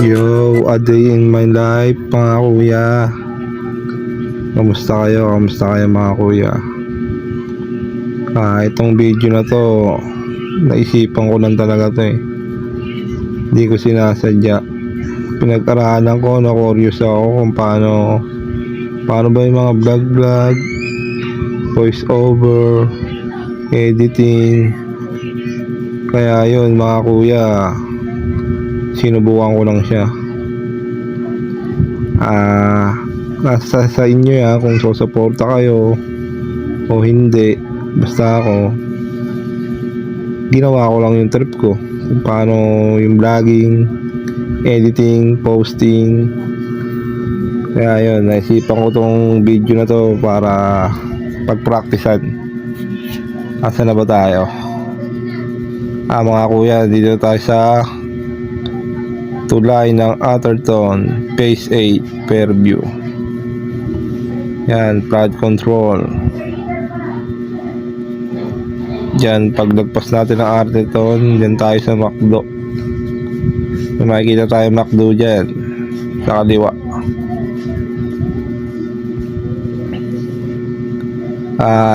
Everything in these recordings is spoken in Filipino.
Yo, a day in my life mga kuya. Kamusta kayo? Kamusta kayo mga kuya? Itong video na to, naisipan ko lang talaga to eh. Hindi ko sinasadya. Pinag-aralan ko, na-curious ako kung paano ba yung mga vlog, voice over, editing. Kaya yun mga kuya, sinubukan ko lang siya. Nasa sa inyo ya kung susuporta kayo o hindi. Basta ako, ginawa ko lang yung trip ko kung paano yung vlogging, editing, posting. Kaya yun, naisipan ko tong video na to para pag-practicean. Asa na ba tayo? Mga kuya, dito tayo sa tulay ng Atherton Phase 8 Fairview. Yan, flood control. Diyan, paglagpas natin ng Atherton, diyan tayo sa McDo. May makikita tayo McDo dyan sa kaliwa.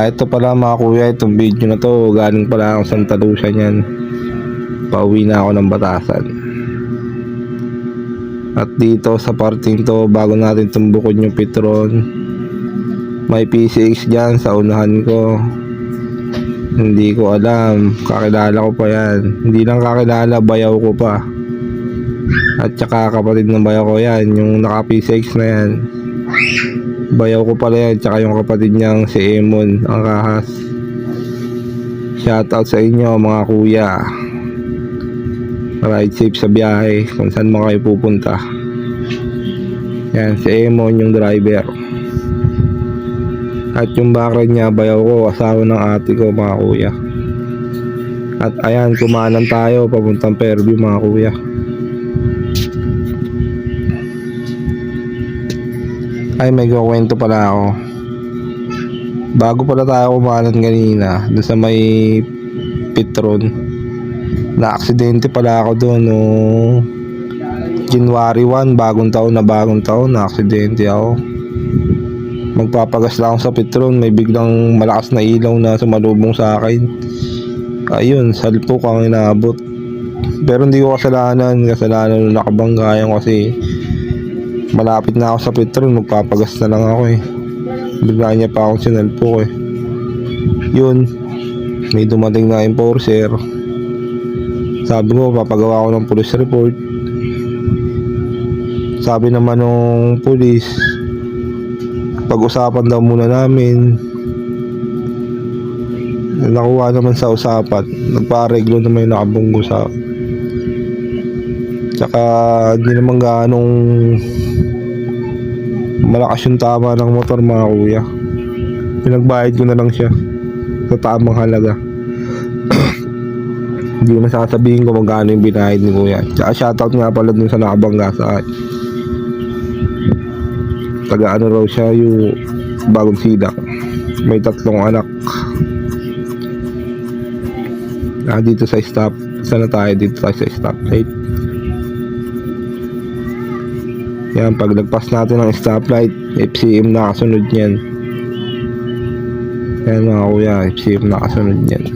Ito pala mga kuya, itong video na to galing pala akong Santa Lucia niyan. Pauwi na ako ng Batasan. At dito sa parting to, bago natin tumbukon yung Petron, may PCX dyan sa unahan ko. Hindi ko alam, kakilala ko pa yan. Hindi lang kakilala, bayaw ko pa. At saka kapatid ng bayaw ko yan, yung naka PCX na yan. Bayaw ko pala yan, tsaka yung kapatid niyang si Emon, ang kahas. Shoutout sa inyo mga kuya. Ride safe sa biyahe kung saan mo kayo pupunta. Yan, si Emon yung driver. At yung background niya, bayaw ko, asawa ng ate ko mga kuya. At ayan, kumanan tayo papuntang Fairview mga kuya. Ay, may kukwento pala ako. Bago pala tayo kumanan kanina doon sa may Petron, na aksidente pala ako doon no January 1, bagong taon na aksidente ako. Magpapagas lang ako sa Petron, may biglang malakas na ilaw na sumalubong sa akin. Ayun, salpok ang inaabot. Pero hindi ko kasalanan nung nakabangga yan kasi malapit na ako sa Petron, magpapagas na lang ako eh. Bigla niya pa akong sinalpok eh. Yun, may dumating na enforcer. Sabi ko, papagawa ko ng police report. Sabi naman nung police, pag-usapan daw muna namin. Nakuha naman sa usapan, nagpa-areglo naman yung nakabunggo sa. Tsaka hindi naman ganong malakas yung tama ng motor mga kuya. Pinagbayad ko na lang siya sa tamang halaga. Hindi ko na sasabihin ko magkano yung binayad ni kuya. Tsaka shoutout nga pala dun sa nakabangga sa akin. Taga ano raw siya, yung Bagong Sidak. May 3 anak. Dito sa stop. Sana tayo dito tayo sa stoplight. Yan, pag nagpas natin ng stoplight, FCM nakasunod niyan. Yan mga kuya, FCM nakasunod niyan.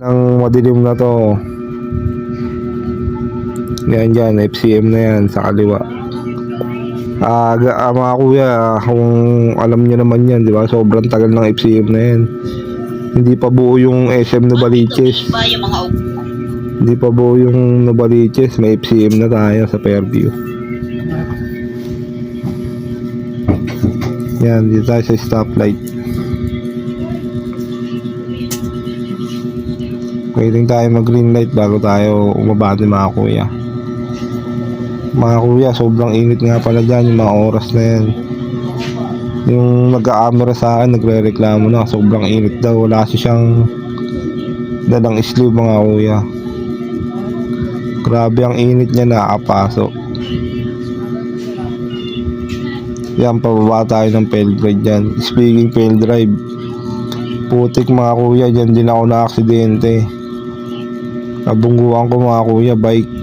Nang madilim na to, yan dyan, FCM na yan sa kaliwa. Mga kuya, kung alam nyo naman yan, di ba? Sobrang tagal ng FCM na yan. Hindi pa buo yung SM Novaliches. Hindi pa buo yung Novaliches, may FCM na tayo sa Fairview. Yan, dito tayo sa stoplight. Waiting tayo mag green light bago tayo umabati mga kuya. Mga kuya, sobrang init nga pala dyan yung mga oras na yan. Yung nag-a-camera sa akin, nagre-reklamo na sobrang init daw. Wala siyang dalang sleeve mga kuya. Grabe ang init niya, nakapasok. Yan, pababa tayo ng fail drive dyan. Speaking fail drive, putik mga kuya, dyan din ako na-aksidente. Nabungguan ko mga kuya, bike.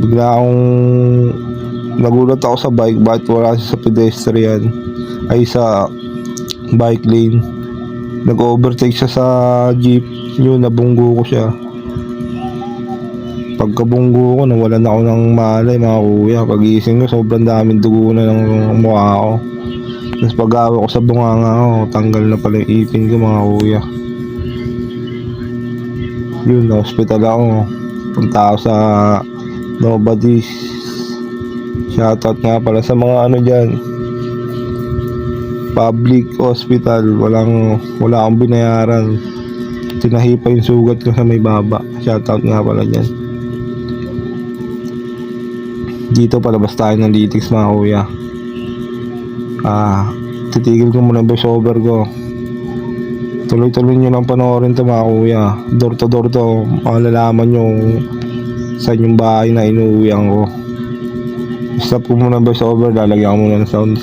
Bigla akong nagulat ako sa bike, bakit wala siya sa pedestrian, ay sa bike lane. Nag-overtake siya sa jeep, yun, nabunggo ko siya. Pagkabunggo ko, nawalan ako ng malay mga kuya. Pagising ko, sobrang daming dugo na ng mukha ko. Tapos pag-awa ko sa bunganga ko, tanggal na pala yung ipin ko mga kuya. Yun, na hospital ako. Punta ako sa Nobody's. Shoutout nga pala sa mga ano dyan, public hospital. Wala akong binayaran. Tinahi pa yung sugat ko sa may baba. Shoutout nga pala dyan. Dito palabas tayo ng Litix mga kuya. Titigil ko muna voice over ko. Tuloy-tuloy nyo lang panoorin to mga kuya. Door to door to. Malalaman nyo saan yung bahay na inuwian ko. Stop ko muna voice over. Lalagyan ko muna ng sound.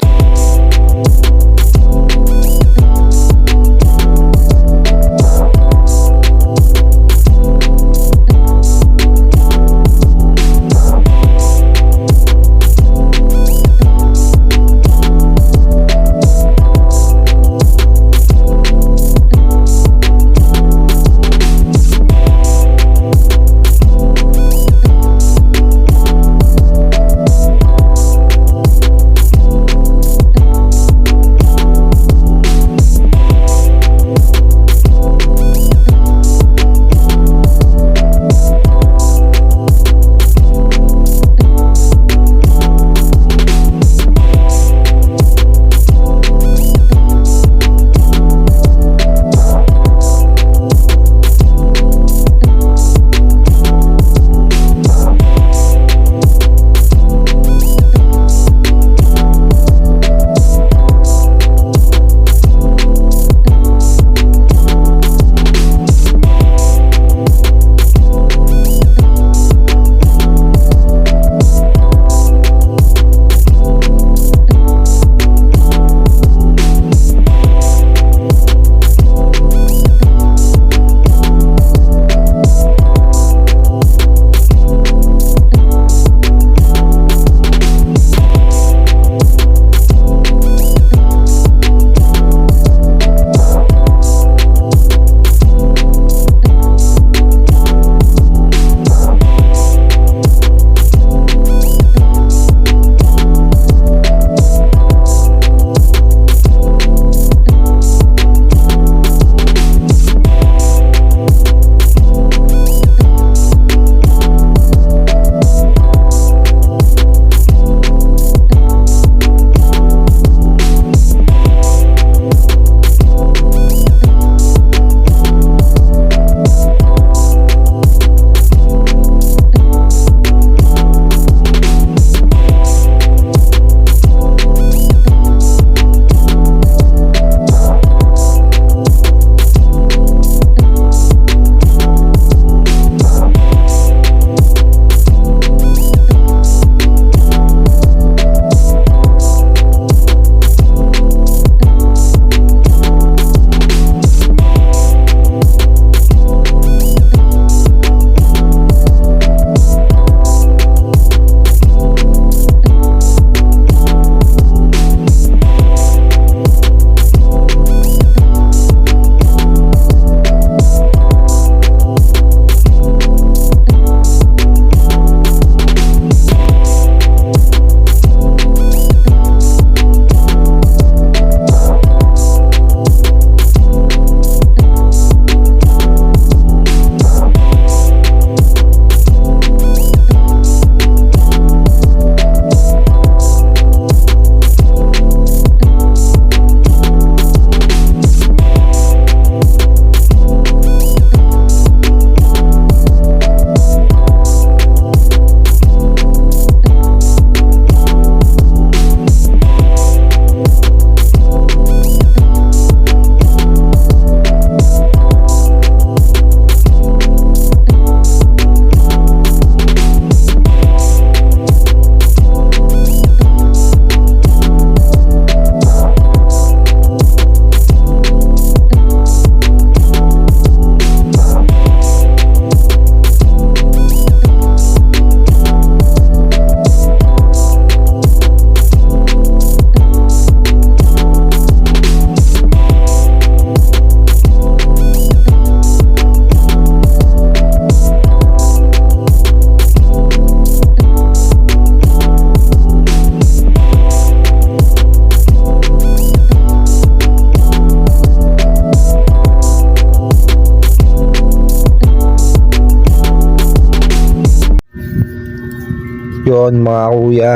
Yun mga kuya,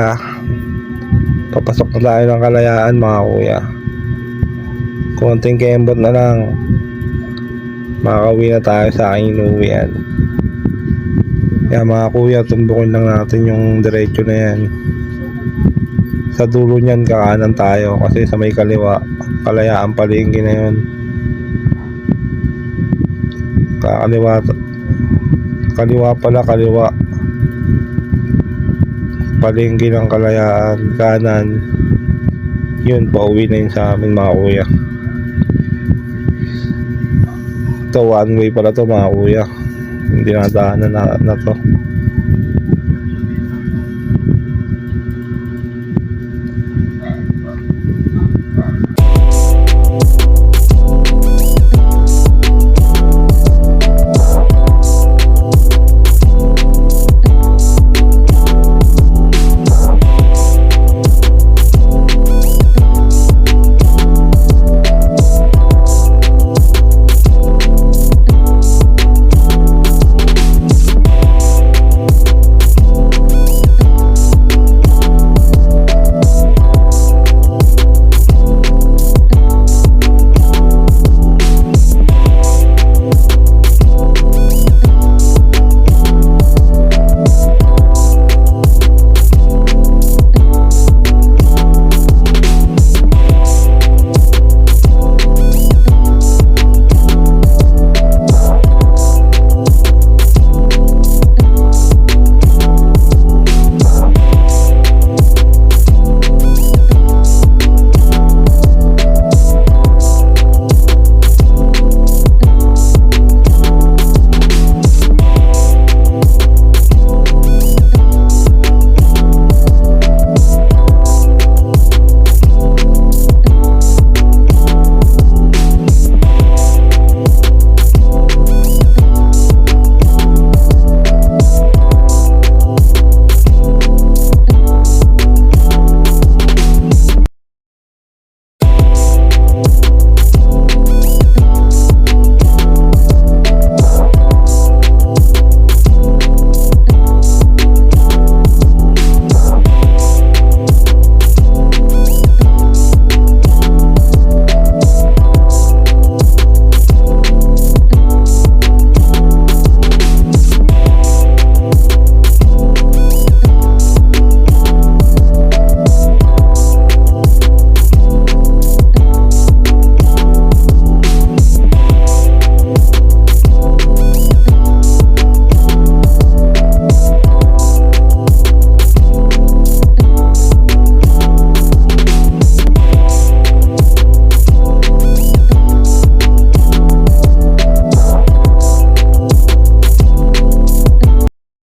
papasok na tayo ng Kalayaan mga kuya. Konting kembot na lang, makakauwi na tayo sa aking inuwian. Kaya mga kuya, tumbukin lang natin yung diretso na yan. Sa dulo niyan kakanan tayo kasi sa may kaliwa, Kalayaan palengke na yun. Kaliwa pala, kaliwa. Palengke ng Kalayaan, kanan. Yun, pauwi na yun sa amin mga kuya. Ito, one way pala to mga kuya. Hindi nadaanan na to.